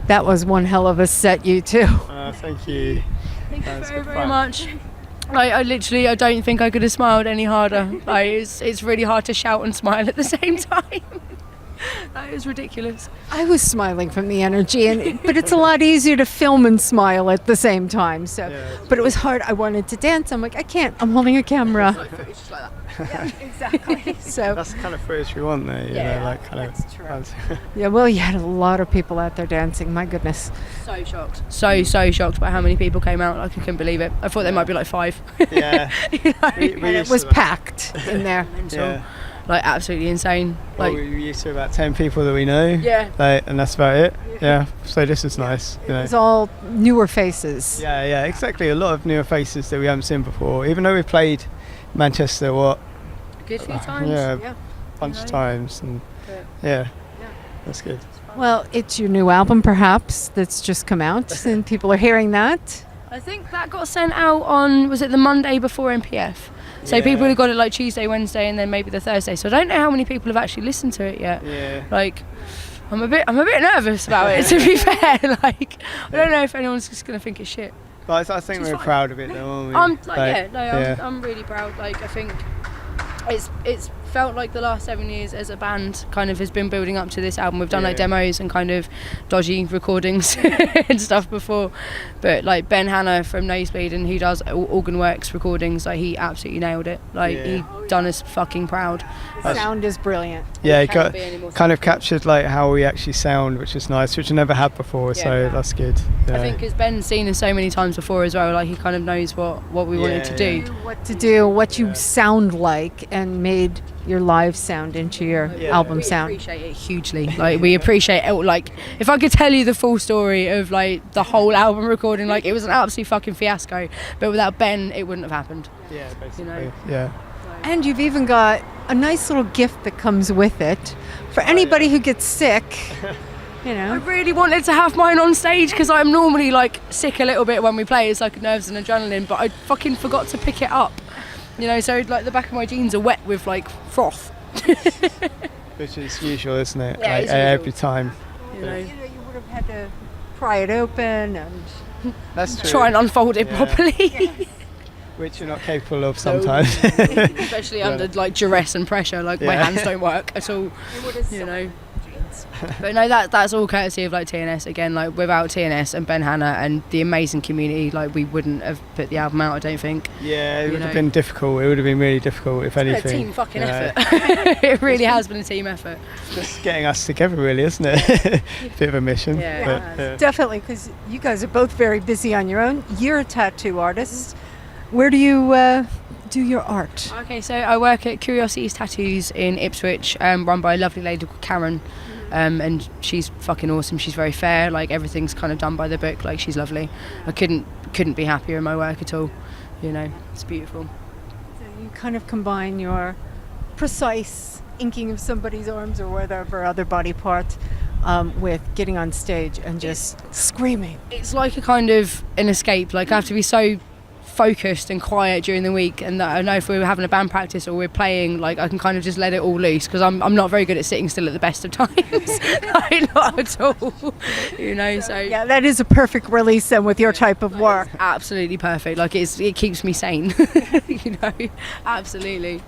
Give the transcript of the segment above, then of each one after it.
That was one hell of a set, you two. Thank you. Thank you very, very much. Like, I don't think I could have smiled any harder. Like, it's really hard to shout and smile at the same time. That is ridiculous. I was smiling from the energy, but it's a lot easier to film and smile at the same time. So, but it was hard. I wanted to dance. I'm like, I can't. I'm holding a camera. Just like that. Yeah, exactly. So that's the kind of footage we want, though. You know, like kind that's true. Yeah, well, you had a lot of people out there dancing. My goodness. So shocked. So shocked by how many people came out. Like, I couldn't believe it. I thought there might be like 5. Yeah. You know? It was packed in there. Yeah. Like, absolutely insane. Like, we used to about 10 people that we know. Yeah. Like, and that's about it. Yeah. So this is nice. You know. It's all newer faces. Yeah, exactly. A lot of newer faces that we haven't seen before. Even though we played Manchester, a good few times. Yeah. Bunch of times. And yeah. That's good. Well, it's your new album, perhaps, that's just come out, and people are hearing that. I think that got sent out on, was it the Monday before MPF? So people have got it like Tuesday, Wednesday, and then maybe the Thursday. So I don't know how many people have actually listened to it yet. Yeah. Like, I'm a bit nervous about it, to be fair. Like, I don't know if anyone's just gonna think it's shit. But I think we're proud of it, though, aren't we? I'm really proud. Like, I think it's felt like the last 7 years as a band kind of has been building up to this album. We've done like demos and kind of dodgy recordings and stuff before, but like Ben Hanna from Nosebleed, and who does Organ Works recordings, like he absolutely nailed it. Like he done us fucking proud. The sound is brilliant. Yeah, it kind of captured like how we actually sound, which is nice, which I never had before, so that's good. I think because Ben's seen us so many times before as well, like he kind of knows what we wanted to do. What you sound like, and made your live sound into your album sound. We appreciate it hugely. Like, we appreciate it. Like, if I could tell you the full story of like the whole album recording, like it was an absolute fucking fiasco, but without Ben it wouldn't have happened. Yeah, basically. You know? Yeah. And you've even got a nice little gift that comes with it for anybody who gets sick. You know, I really wanted to have mine on stage because I'm normally like sick a little bit when we play. It's like nerves and adrenaline, but I fucking forgot to pick it up. You know, so like the back of my jeans are wet with like froth. Which is usual, isn't it? Yeah, like, every time. You would have had to pry it open and that's true. Try and unfold it properly. Which you're not capable of sometimes. Especially under like duress and pressure. Like my hands don't work at all. You know. But no, that's all courtesy of like TNS again. Like without TNS and Ben Hanna and the amazing community, like we wouldn't have put the album out. I don't think. Yeah, it would have been difficult. It would have been really difficult if anything. It's been a team fucking effort. It really has been a team effort. Just getting us together, really, isn't it? Bit of a mission. Yeah, definitely, because you guys are both very busy on your own. You're a tattoo artist. Where do you do your art? Okay, so I work at Curiosities Tattoos in Ipswich, run by a lovely lady called Karen. And she's fucking awesome. She's very fair. Like everything's kind of done by the book. Like she's lovely. I couldn't be happier in my work at all. You know, it's beautiful. So you kind of combine your precise inking of somebody's arms or whatever other body part with getting on stage and just screaming. It's like a kind of an escape. Like I have to be so focused and quiet during the week, and that I know if we were having a band practice or we're playing, like I can kind of just let it all loose because I'm not very good at sitting still at the best of times. Like, not at all. You know, so yeah, that is a perfect release then with your type of work. Absolutely perfect. Like it keeps me sane. You know, absolutely.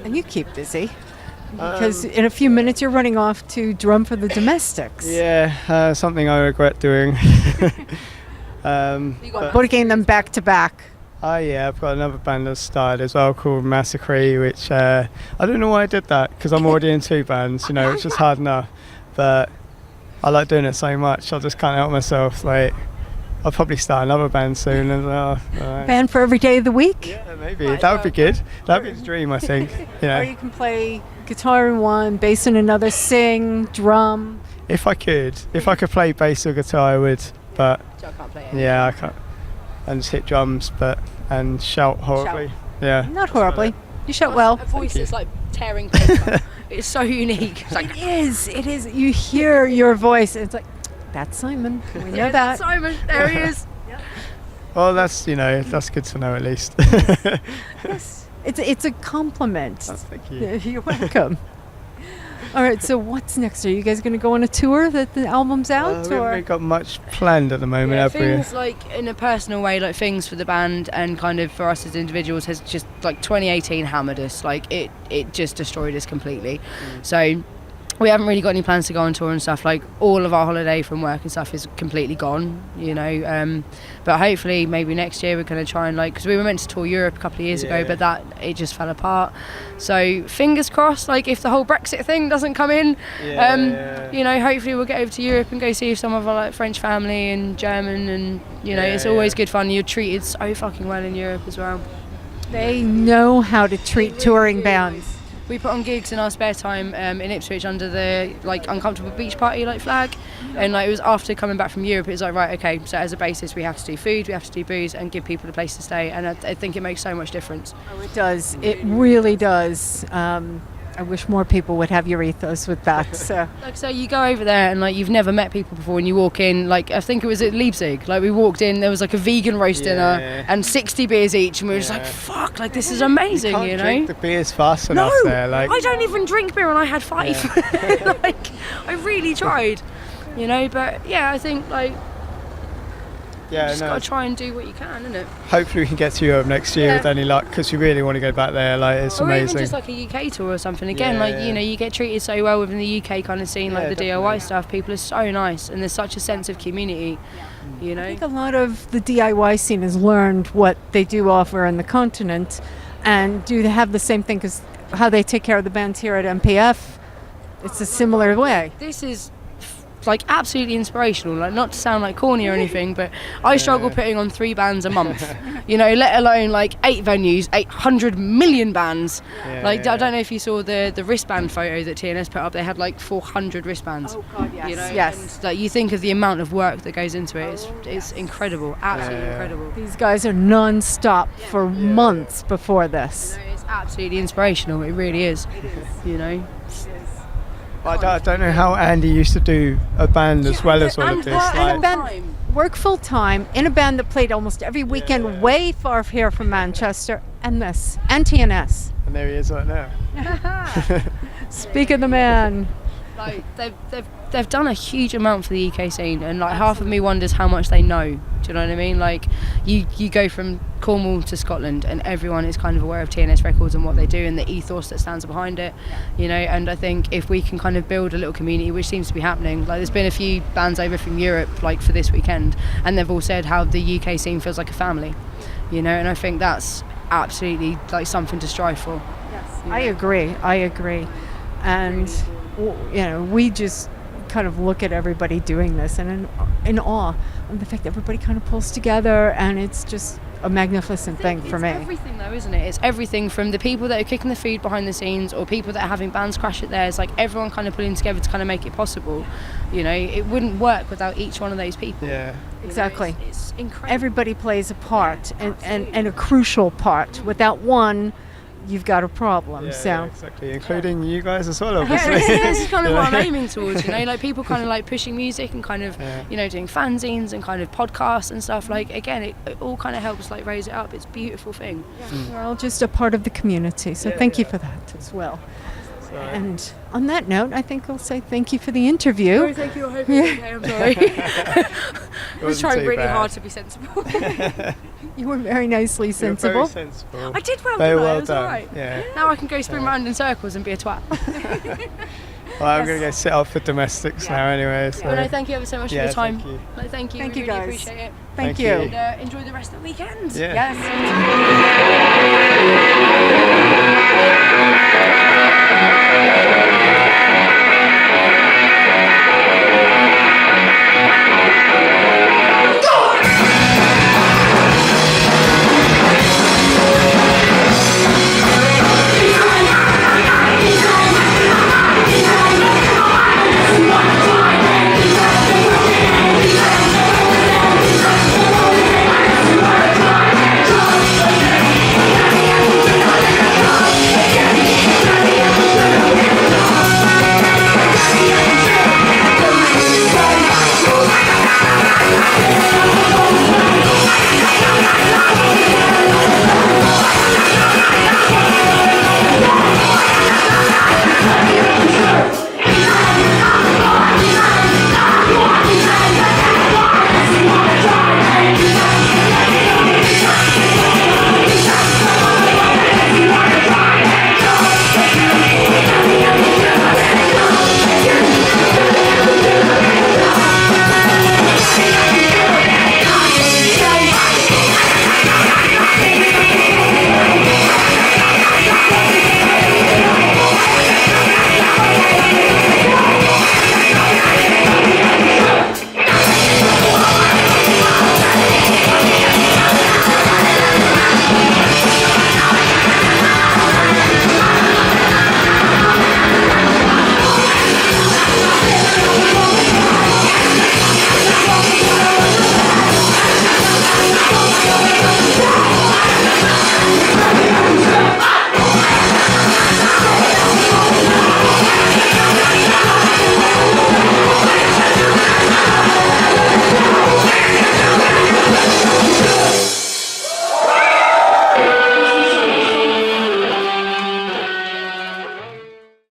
And you keep busy because in a few minutes you're running off to drum for the domestics. Yeah, something I regret doing. Putting them back to back. Oh yeah, I've got another band that's started as well called Massacre, which I don't know why I did that because I'm already in 2 bands, which is hard enough. But I like doing it so much, I just can't help myself. Like, I'll probably start another band soon. And right. Band for every day of the week? Yeah, maybe. That would be good. That would be the dream, I think. Or you can play guitar in one, bass in another, sing, drum. If I could play bass or guitar, I would. But I can't play it. yeah, I can't. And just hit drums, and shout horribly. Yeah. Not horribly. You shout well. A voice is like tearing paper. It's so unique. It's like, It is. You hear your voice. It's like, that's Simon. We know that. Simon, there he is. Well, that's that's good to know at least. Yes. It's a compliment. Thank you. You're welcome. All right, so what's next? Are you guys going to go on a tour that the album's out? We haven't or really got much planned at the moment, have we? Things like in a personal way, like things for the band and kind of for us as individuals has just like 2018 hammered us. Like it just destroyed us completely. So we haven't really got any plans to go on tour and stuff. Like all of our holiday from work and stuff is completely gone, but hopefully maybe next year we're going to try and because we were meant to tour Europe a couple of years ago, but it just fell apart. So fingers crossed, if the whole Brexit thing doesn't come in, hopefully we'll get over to Europe and go see some of our French family and German, and it's always good fun. You're treated so fucking well in Europe as well. they know how to treat touring bands. We put on gigs in our spare time in Ipswich under the Uncomfortable Beach Party flag, and it was after coming back from Europe. It was right, okay, so as a basis we have to do food, we have to do booze, and give people a place to stay, and I think it makes so much difference. Oh, it does. It really does. I wish more people would have your ethos with that. So. So you go over there and you've never met people before, and you walk in, I think it was at Leipzig, we walked in, there was a vegan roast dinner and 60 beers each, and we were just fuck, this is amazing, you can't drink the beers fast enough there. I don't even drink beer, and I had 5. Yeah. I really tried, but yeah, I think you just got to try and do what you can, innit? Hopefully we can get to Europe next year with any luck, because we really want to go back there. It's amazing. Or even just a UK tour or something. Again, you get treated so well within the UK kind of scene, the definitely. DIY stuff. People are so nice, and there's such a sense of community. I think a lot of the DIY scene has learned what they do offer in the continent, and do they have the same thing? Because how they take care of the bands here at MPF, it's a similar way. This is absolutely inspirational, not to sound corny or anything, but I struggle putting on 3 bands a month, let alone 8 venues, 800 million bands. I don't know if you saw the wristband photo that TNS put up. They had 400 wristbands. Oh God, yes. Yes. And, you think of the amount of work that goes into it. It's incredible, absolutely incredible. These guys are non-stop for months before this. It's absolutely inspirational. It really is. I don't know how Andy used to do a band as well as all of this. Work full time in a band that played almost every weekend, way far here from Manchester, and this, and TNS. And there he is right now. Speak of the man. They've done a huge amount for the UK scene, and half of me wonders how much they know. Do you know what I mean? You go from Cornwall to Scotland, and everyone is kind of aware of TNS Records and what they do and the ethos that stands behind it. And I think if we can kind of build a little community, which seems to be happening. There's been a few bands over from Europe for this weekend, and they've all said how the UK scene feels like a family. And I think that's absolutely something to strive for. Yes, I agree. And we just kind of look at everybody doing this and in awe of the fact that everybody kind of pulls together, and it's just a magnificent thing for me. It's everything though, isn't it? It's everything from the people that are cooking the food behind the scenes, or people that are having bands crash at theirs, everyone kind of pulling together to kind of make it possible. It wouldn't work without each one of those people. Yeah. Exactly. It's incredible. Everybody plays a part, and a crucial part. Without one, you've got a problem. Yeah, exactly, including you guys as well, obviously. This is kind of what I'm aiming towards, like people kind of like pushing music and kind of, doing fanzines and kind of podcasts and stuff. Like, again, it all kind of helps like raise it up. It's a beautiful thing. We're all just a part of the community, so thank you for that as well. And on that note, I think we'll say thank you for the interview. Oh, thank you. I hope it's okay. I'm sorry. I was trying really hard to be sensible. You were very nicely sensible. Very sensible. I did well. Very didn't I? well It was done. all right. Yeah. Now I can go spin round in circles and be a twat. Well, I'm going to go sit up for domestics now anyway. So. Well, no, thank you ever so much for your time. Thank you. No, thank you. Thank We you, really guys. appreciate it. Thank Thank you. you. And enjoy the rest of the weekend. Yeah. Yes.